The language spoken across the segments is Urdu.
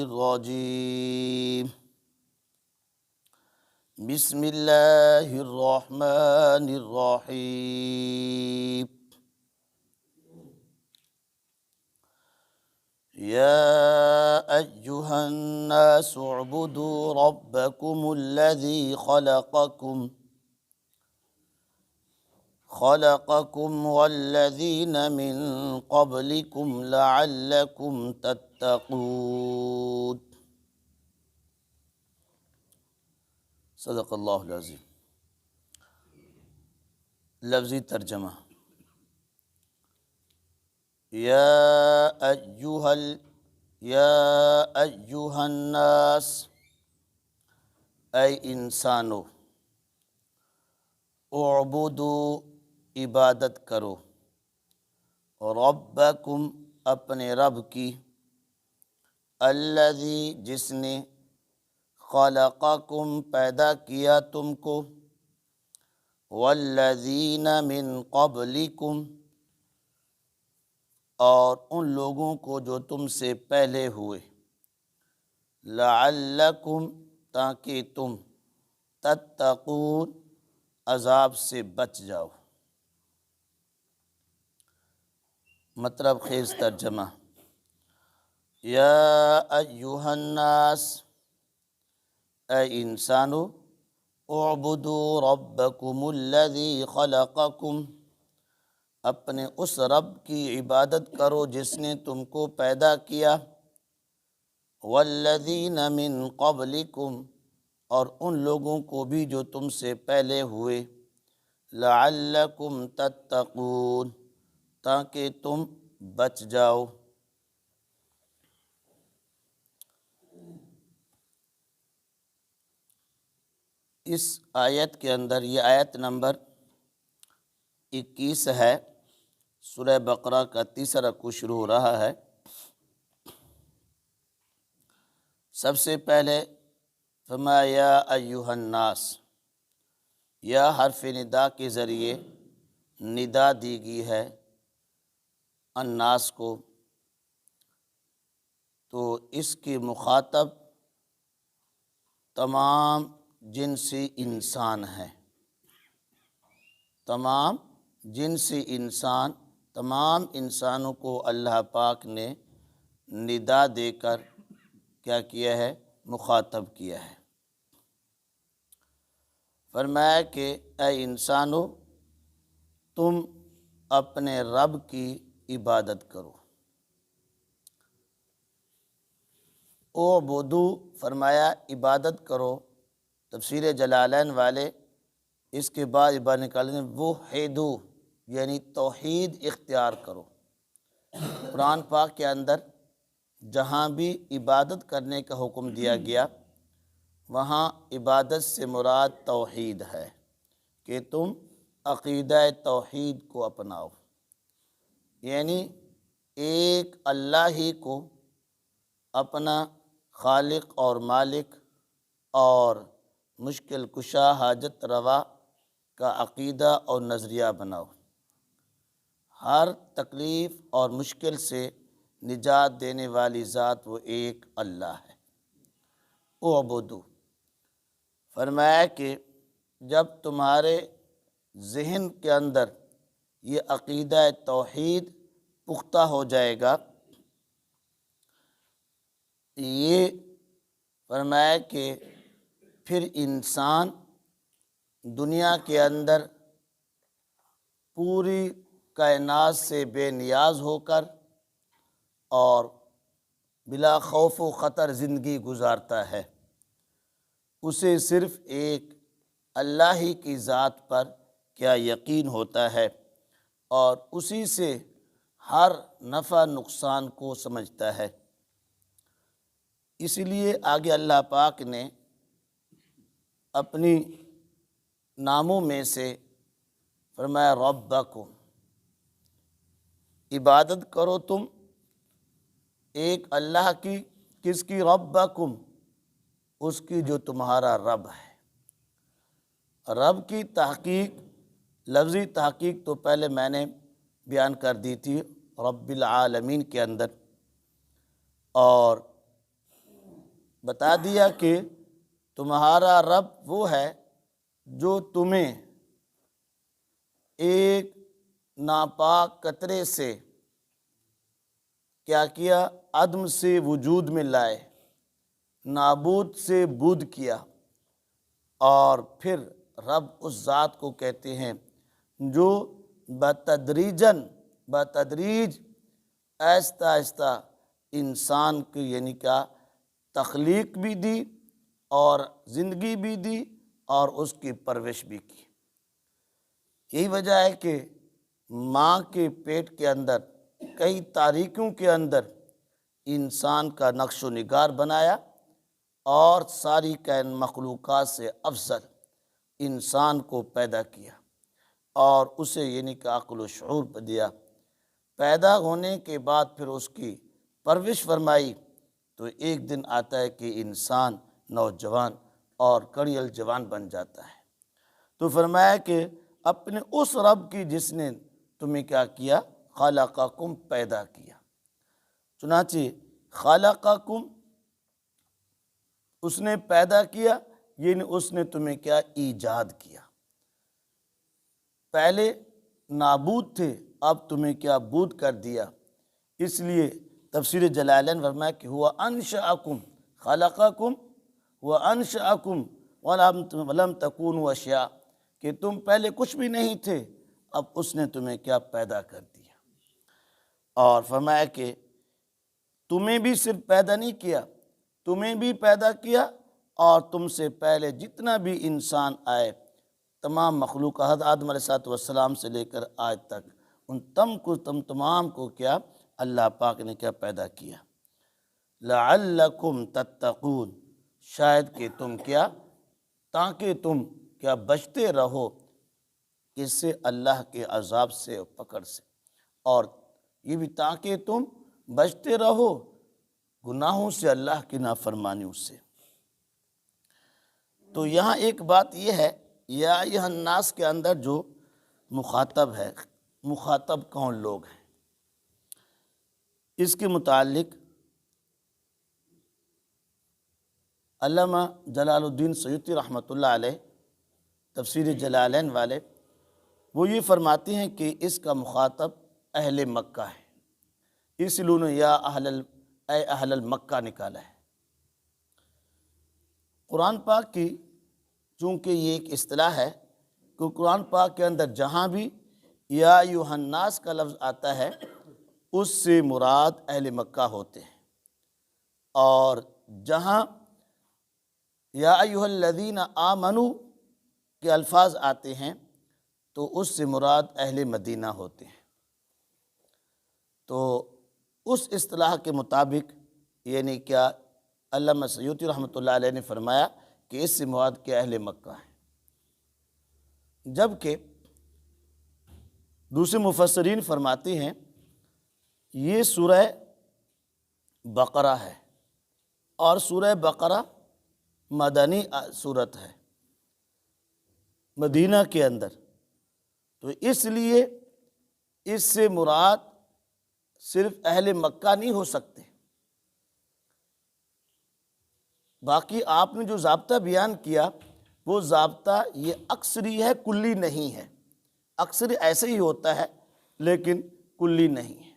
الرجيم بسم الله الرحمن الرحيم يا أيها الناس اعبدوا ربكم الذي خلقكم والذين من قبلكم لعلكم تتقون صدق اللہ العظیم۔ لفظی ترجمہ: یا ایھا الناس، اے انسانو، اعبدو، عبادت کرو، ربکم، اپنے رب کی، الذی، جس نے، خلقکم، پیدا کیا تم کو، والذین من قبلکم، اور ان لوگوں کو جو تم سے پہلے ہوئے، لعلکم، تاکہ تم، تتقون، عذاب سے بچ جاؤ۔ مطلب خیز ترجمہ: یا ایھا الناس، اے انسانو، اعبدوا ربکم الذی خلقکم، اپنے اس رب کی عبادت کرو جس نے تم کو پیدا کیا، والذین من قبلکم، اور ان لوگوں کو بھی جو تم سے پہلے ہوئے، لعلکم تتقون، تاکہ تم بچ جاؤ۔ اس آیت کے اندر، یہ آیت نمبر 21 ہے، سورہ بقرہ کا تیسرا رکوع شروع ہو رہا ہے۔ سب سے پہلے فرمایا یا ایھا الناس، یا حرف ندا کے ذریعے ندا دی گئی ہے الناس کو، تو اس کی مخاطب تمام جنسی انسان ہے۔ تمام جنسی انسان، تمام انسانوں کو اللہ پاک نے ندا دے کر کیا کیا ہے؟ مخاطب کیا ہے۔ فرمایا کہ اے انسانو، تم اپنے رب کی عبادت کرو۔ اعبدو، فرمایا عبادت کرو، تفسیر جلالین والے اس کے بعد عبارت نکالیں، وحدو، یعنی توحید اختیار کرو۔ قرآن پاک کے اندر جہاں بھی عبادت کرنے کا حکم دیا گیا، وہاں عبادت سے مراد توحید ہے، کہ تم عقیدہ توحید کو اپناؤ، یعنی ایک اللہ ہی کو اپنا خالق اور مالک اور مشکل کشا، حاجت روا کا عقیدہ اور نظریہ بناؤ۔ ہر تکلیف اور مشکل سے نجات دینے والی ذات وہ ایک اللہ ہے۔ اعبدو، فرمایا کہ جب تمہارے ذہن کے اندر یہ عقیدہ توحید پختہ ہو جائے گا، یہ فرمایا کہ پھر انسان دنیا کے اندر پوری کائنات سے بے نیاز ہو کر اور بلا خوف و خطر زندگی گزارتا ہے۔ اسے صرف ایک اللہ ہی کی ذات پر کیا یقین ہوتا ہے، اور اسی سے ہر نفع نقصان کو سمجھتا ہے۔ اس لیے آگے اللہ پاک نے اپنی ناموں میں سے فرمایا ربکم، عبادت کرو تم ایک اللہ کی، کس کی؟ ربکم، اس کی جو تمہارا رب ہے۔ رب کی تحقیق، لفظی تحقیق تو پہلے میں نے بیان کر دی تھی رب العالمین کے اندر، اور بتا دیا کہ تمہارا رب وہ ہے جو تمہیں ایک ناپاک قطرے سے کیا کیا، عدم سے وجود میں لائے، نابود سے بود کیا، اور پھر رب اس ذات کو کہتے ہیں جو بتدریج آہستہ آہستہ انسان کی یعنی کیا تخلیق بھی دی اور زندگی بھی دی اور اس کی پرورش بھی کی۔ یہی وجہ ہے کہ ماں کے پیٹ کے اندر کئی تاریکیوں کے اندر انسان کا نقش و نگار بنایا اور ساری کائن مخلوقات سے افضل انسان کو پیدا کیا اور اسے یعنی کہ عقل و شعور دیا۔ پیدا ہونے کے بعد پھر اس کی پرورش فرمائی تو ایک دن آتا ہے کہ انسان نوجوان اور کڑیل جوان بن جاتا ہے۔ تو فرمایا کہ اپنے اس رب کی جس نے تمہیں کیا کیا، خلقکم پیدا کیا۔ چنانچہ خلقکم اس نے پیدا کیا یعنی اس نے تمہیں کیا ایجاد کیا۔ پہلے نابود تھے، اب تمہیں کیا بود کر دیا۔ اس لیے تفسیر جلالین فرمایا کہ ہوا انشأکم خلقکم وانشأکم ولم تکونوا اشیاء، کہ تم پہلے کچھ بھی نہیں تھے، اب اس نے تمہیں کیا پیدا کر دیا۔ اور فرمایا کہ تمہیں بھی صرف پیدا نہیں کیا، تمہیں بھی پیدا کیا اور تم سے پہلے جتنا بھی انسان آئے، تمام مخلوقات آدم علیہ السلام سے لے کر آج تک، ان تمام کو کیا اللہ پاک نے کیا پیدا کیا۔ لعلکم تتقون، شاید کہ تم کیا، تاکہ تم کیا بچتے رہو کس سے، اللہ کے عذاب سے، پکڑ سے، اور یہ بھی تاکہ تم بچتے رہو گناہوں سے، اللہ کی نافرمانیوں سے۔ تو یہاں ایک بات یہ ہے، یا ایھا الناس کے اندر جو مخاطب ہے، مخاطب کون لوگ ہیں، اس کے متعلق علامہ جلال الدین سیوطی رحمۃ اللہ علیہ تفسیر جلالین والے وہ یہ فرماتے ہیں کہ اس کا مخاطب اہل مکہ ہے، اس لیے انہوں نے یا اے اہل المکہ نکالا ہے۔ قرآن پاک کی چونکہ یہ ایک اصطلاح ہے کہ قرآن پاک کے اندر جہاں بھی یا ایھا الناس کا لفظ آتا ہے اس سے مراد اہل مکہ ہوتے ہیں، اور جہاں یا ایھا الذین آمنوا کے الفاظ آتے ہیں تو اس سے مراد اہل مدینہ ہوتے ہیں۔ تو اس اصطلاح کے مطابق یعنی کیا علامہ سیوطی رحمۃ اللہ علیہ نے فرمایا کہ اس سے مراد کے اہل مکہ ہیں، جبکہ دوسرے مفسرین فرماتے ہیں یہ سورہ بقرہ ہے، اور سورہ بقرہ مدنی سورت ہے مدینہ کے اندر، تو اس لیے اس سے مراد صرف اہل مکہ نہیں ہو سکتے۔ باقی آپ نے جو ضابطہ بیان کیا وہ ضابطہ یہ اکثری ہے، کلی نہیں ہے۔ اکثر ایسے ہی ہوتا ہے لیکن کلی نہیں ہے۔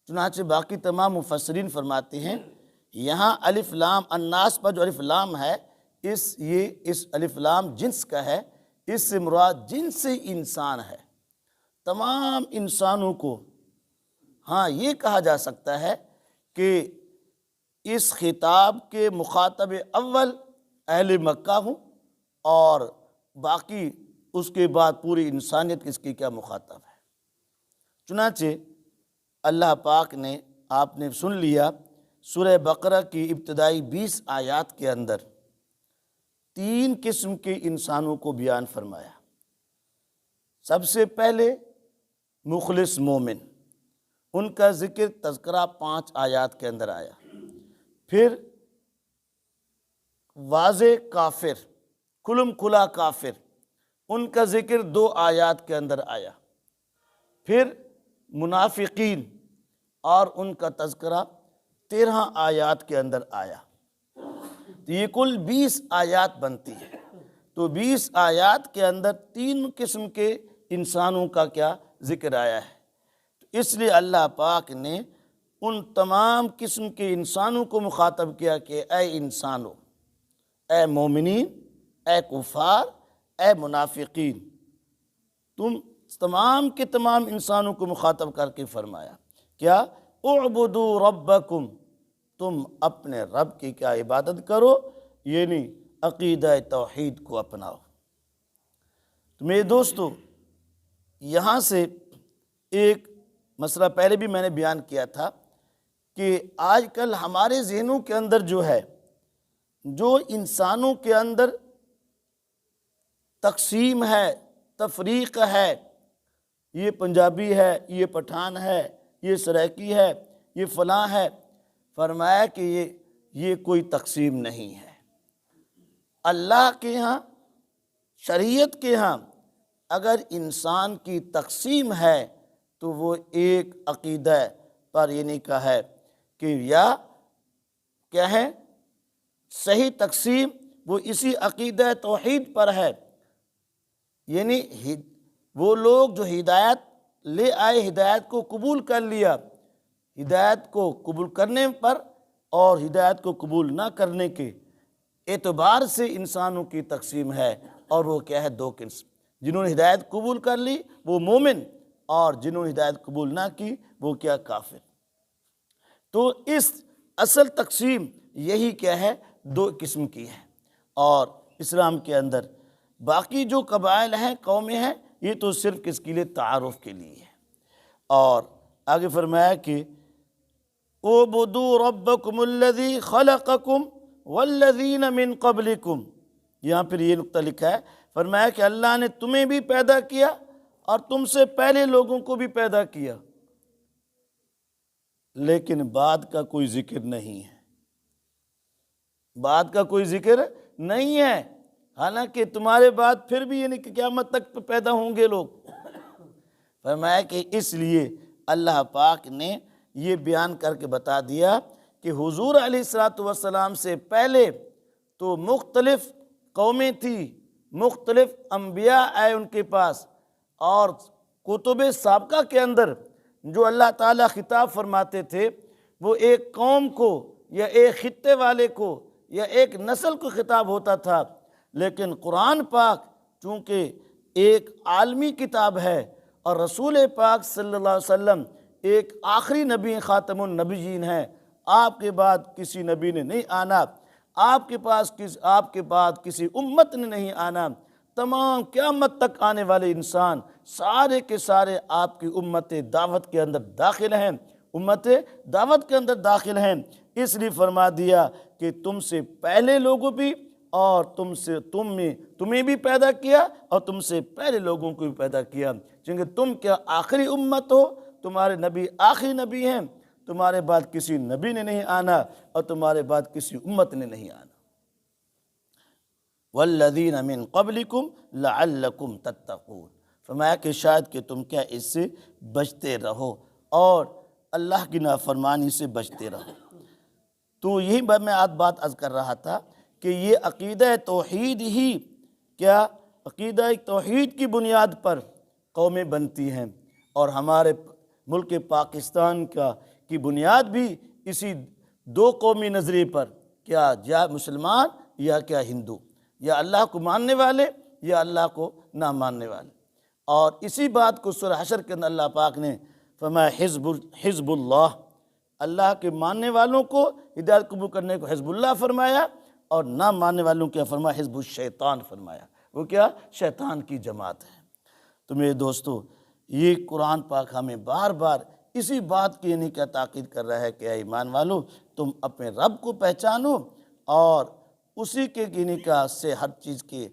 چنانچہ باقی تمام مفسرین فرماتے ہیں یہاں الف لام الناس پر جو الف لام ہے اس الف لام جنس کا ہے، اس سے مراد جنس انسان ہے، تمام انسانوں کو۔ ہاں یہ کہا جا سکتا ہے کہ اس خطاب کے مخاطب اول اہل مکہ ہوں اور باقی اس کے بعد پوری انسانیت اس کی کیا مخاطب ہے۔ چنانچہ اللہ پاک نے، آپ نے سن لیا، سورہ بقرہ کی ابتدائی 20 آیات کے اندر 3 قسم کے انسانوں کو بیان فرمایا۔ سب سے پہلے مخلص مومن، ان کا ذکر تذکرہ 5 آیات کے اندر آیا۔ پھر واضح کافر، کھلم کھلا کافر، ان کا ذکر 2 آیات کے اندر آیا۔ پھر منافقین اور ان کا تذکرہ 13 آیات کے اندر آیا۔ تو یہ کل 20 آیات بنتی ہے۔ تو 20 آیات کے اندر 3 قسم کے انسانوں کا کیا ذکر آیا ہے۔ اس لیے اللہ پاک نے ان تمام قسم کے انسانوں کو مخاطب کیا کہ اے انسانوں، اے مومنین، اے کفار، اے منافقین، تم تمام کے تمام انسانوں کو مخاطب کر کے فرمایا کیا؟ اعبدوا ربکم، تم اپنے رب کی کیا عبادت کرو، یعنی عقیدہ توحید کو اپناؤ۔ تو میرے دوستو، یہاں سے ایک مسئلہ پہلے بھی میں نے بیان کیا تھا کہ آج کل ہمارے ذہنوں کے اندر جو ہے، جو انسانوں کے اندر تقسیم ہے، تفریق ہے، یہ پنجابی ہے، یہ پٹھان ہے، یہ سرائکی ہے، یہ فلاں ہے، فرمایا کہ یہ کوئی تقسیم نہیں ہے۔ اللہ کے ہاں، شریعت کے ہاں اگر انسان کی تقسیم ہے تو وہ ایک عقیدہ پر یعنی کا ہے کہ یا کیا ہے صحیح تقسیم، وہ اسی عقیدہ توحید پر ہے، یعنی وہ لوگ جو ہدایت لے آئے، ہدایت کو قبول کر لیا، ہدایت کو قبول کرنے پر اور ہدایت کو قبول نہ کرنے کے اعتبار سے انسانوں کی تقسیم ہے، اور وہ کیا ہے 2 قسم۔ جنہوں نے ہدایت قبول کر لی وہ مومن، اور جنہوں نے ہدایت قبول نہ کی وہ کیا کافر۔ تو اس اصل تقسیم یہی کیا ہے 2 قسم کی ہے، اور اسلام کے اندر باقی جو قبائل ہیں، قومیں ہیں، یہ تو صرف کس کے لیے؟ تعارف کے لیے ہے۔ اور آگے فرمایا کہ اعبدوا ربکم الذی خلقکم والذین من قبلکم، یہاں پھر یہ نقطہ لکھا ہے، فرمایا کہ اللہ نے تمہیں بھی پیدا کیا اور تم سے پہلے لوگوں کو بھی پیدا کیا، لیکن بعد کا کوئی ذکر نہیں ہے، بعد کا کوئی ذکر نہیں ہے، حالانکہ تمہارے بعد پھر بھی یعنی کہ قیامت تک پیدا ہوں گے لوگ۔ فرمایا کہ اس لیے اللہ پاک نے یہ بیان کر کے بتا دیا کہ حضور علیہ السلام سے پہلے تو مختلف قومیں تھیں، مختلف انبیاء آئے ان کے پاس، اور کتب سابقہ کے اندر جو اللہ تعالیٰ خطاب فرماتے تھے وہ ایک قوم کو یا ایک خطے والے کو یا ایک نسل کو خطاب ہوتا تھا، لیکن قرآن پاک چونکہ ایک عالمی کتاب ہے اور رسول پاک صلی اللہ علیہ وسلم ایک آخری نبی خاتم النبیین ہیں، آپ کے بعد کسی نبی نے نہیں آنا، آپ کے بعد کسی امت نے نہیں آنا، تمام قیامت تک آنے والے انسان سارے کے سارے آپ کی امت دعوت کے اندر داخل ہیں، امت دعوت کے اندر داخل ہیں۔ اس لیے فرما دیا کہ تم سے پہلے لوگوں بھی اور تمہیں بھی پیدا کیا اور تم سے پہلے لوگوں کو بھی پیدا کیا، چونکہ تم کیا آخری امت ہو، تمہارے نبی آخری نبی ہیں، تمہارے بعد کسی نبی نے نہیں آنا اور تمہارے بعد کسی امت نے نہیں آنا۔ والذین من قبلکم لعلکم تتقون، فرمایا کہ شاید کہ تم کیا اس سے بچتے رہو اور اللہ کی نافرمانی سے بچتے رہو۔ تو یہی میں بات عرض کر رہا تھا کہ یہ عقیدہ توحید ہی کیا عقیدہ توحید کی بنیاد پر قومیں بنتی ہیں، اور ہمارے ملک پاکستان کی بنیاد بھی اسی 2 قومی نظریے پر، کیا یا مسلمان یا کیا ہندو، یا اللہ کو ماننے والے یا اللہ کو نہ ماننے والے۔ اور اسی بات کو سورہ حشر کے اندر اللہ پاک نے فرمایا حزب اللہ، اللہ کے ماننے والوں کو ہدایت قبول کرنے کو حزب اللہ فرمایا، اور نہ ماننے والوں کو فرمایا حزب الشیطان فرمایا، وہ کیا شیطان کی جماعت ہے۔ تو میرے دوستو، یہ قرآن پاک ہمیں بار بار اسی بات کی یعنی کیا تاکید کر رہا ہے کہ اے ایمان والو، تم اپنے رب کو پہچانو اور اسی کے یعنی کا سے ہر چیز کی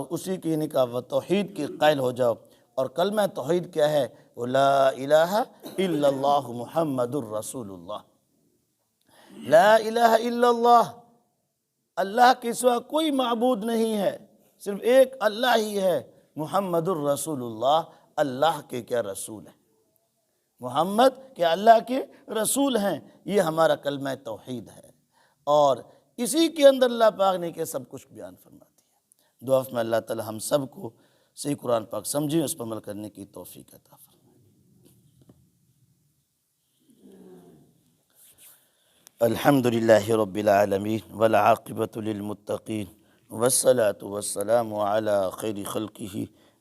اسی کے یعنی کا توحید کے قائل ہو جاؤ۔ اور کلمہ توحید کیا ہے؟ وہ لا الہ الا اللہ محمد الرسول اللہ، لا الہ الا اللہ، اللہ کے سوا کوئی معبود نہیں ہے، صرف ایک اللہ ہی ہے، محمد الرسول اللہ، اللہ کے کیا رسول ہیں، محمد کیا اللہ کے رسول ہیں، یہ ہمارا کلمہ توحید ہے۔ اور اسی کے اندر اللہ پاک نے کہ سب کچھ بیان فرما دیا۔ دعا میں اللہ تعالی ہم سب کو صحیح قرآن پاک سمجھیں، اس پر عمل کرنے کی توفیق عطا فرمائے۔ الحمد للہ رب العالمین والعاقبۃ للمتقین والصلاة والسلام علی خیر خلقہ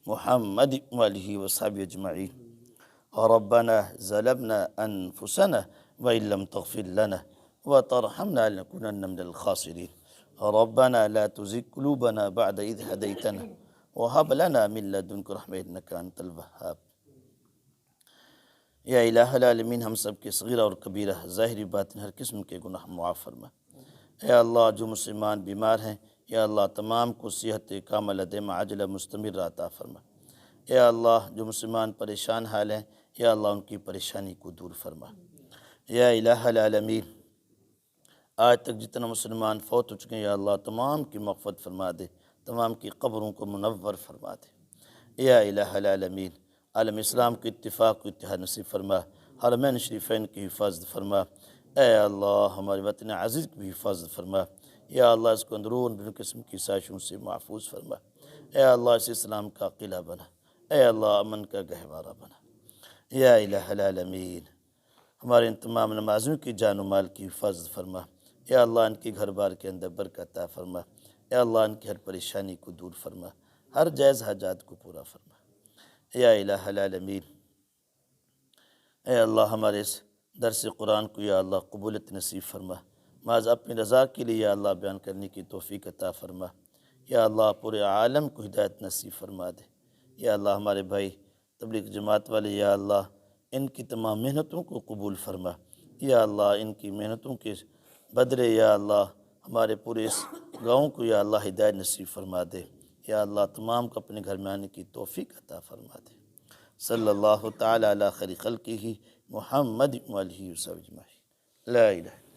محمد وآلہ وصحبہ اجمعین۔ ربنا ظلمنا انفسنا وإن لم تغفر لنا وترحمنا لنكونن من الخاسرین۔ ربنا لا تزغ قلوبنا بعد إذ هديتنا وهب لنا من لدنك رحمة إنك أنت الوهاب۔ یا الہ العالمین، ہم سب کے صغیرہ اور کبیرہ، ظاہری باطن ہر قسم کے گناہ معاف فرما۔ اے اللہ، جو مسلمان بیمار ہیں یا اللہ تمام کو صحت کاملہ دائمہ عاجلہ مستمرہ عطا فرما۔ اے اللہ، جو مسلمان پریشان حال ہیں یا اللہ ان کی پریشانی کو دور فرما۔ یا الہ العالمین، آج تک جتنا مسلمان فوت ہو چکے ہیں یا اللہ تمام کی مغفرت فرما دے، تمام کی قبروں کو منور فرما دے۔ یا الہ العالمین، عالم اسلام کے اتفاق کو اتحاد نصیب فرما، حرمین شریفین کی حفاظت فرما۔ اے اللہ، ہمارے وطن عزیز کی بھی حفاظت فرما۔ یا اللہ، اس کو اندرون بے قسم کی سازشوں سے محفوظ فرما۔ اے اللہ، اس اسلام کا قلعہ بنا۔ اے اللہ، امن کا گہوارہ بنا۔ یا الہ العالمین، ہمارے ان تمام نمازوں کی جان و مال کی حفاظت فرما۔ یا اللہ، ان کے گھر بار کے اندر برکت عطا فرما۔ یا اللہ، ان کی ہر پریشانی کو دور فرما، ہر جائز حاجات کو پورا فرما۔ یا الہ العالمین، اے اللہ، ہمارے اس درس قرآن کو یا اللہ قبولیت نصیب فرما، محض اپنی رضا کے لیے یا اللہ بیان کرنے کی توفیق عطا فرما۔ یا اللہ، پورے عالم کو ہدایت نصیب فرما دے۔ یا اللہ، ہمارے بھائی تبلیغ جماعت والے یا اللہ ان کی تمام محنتوں کو قبول فرما۔ یا اللہ، ان کی محنتوں کے بدلے یا اللہ ہمارے پورے اس گاؤں کو یا اللہ ہدایت نصیب فرما دے۔ یا اللہ، تمام کو اپنے گھر میں آنے کی توفیق عطا فرما دے۔ صلی اللہ تعالی علی خیر خلقہ محمد وآلہ وصحبہ اجمعین۔ لا الہ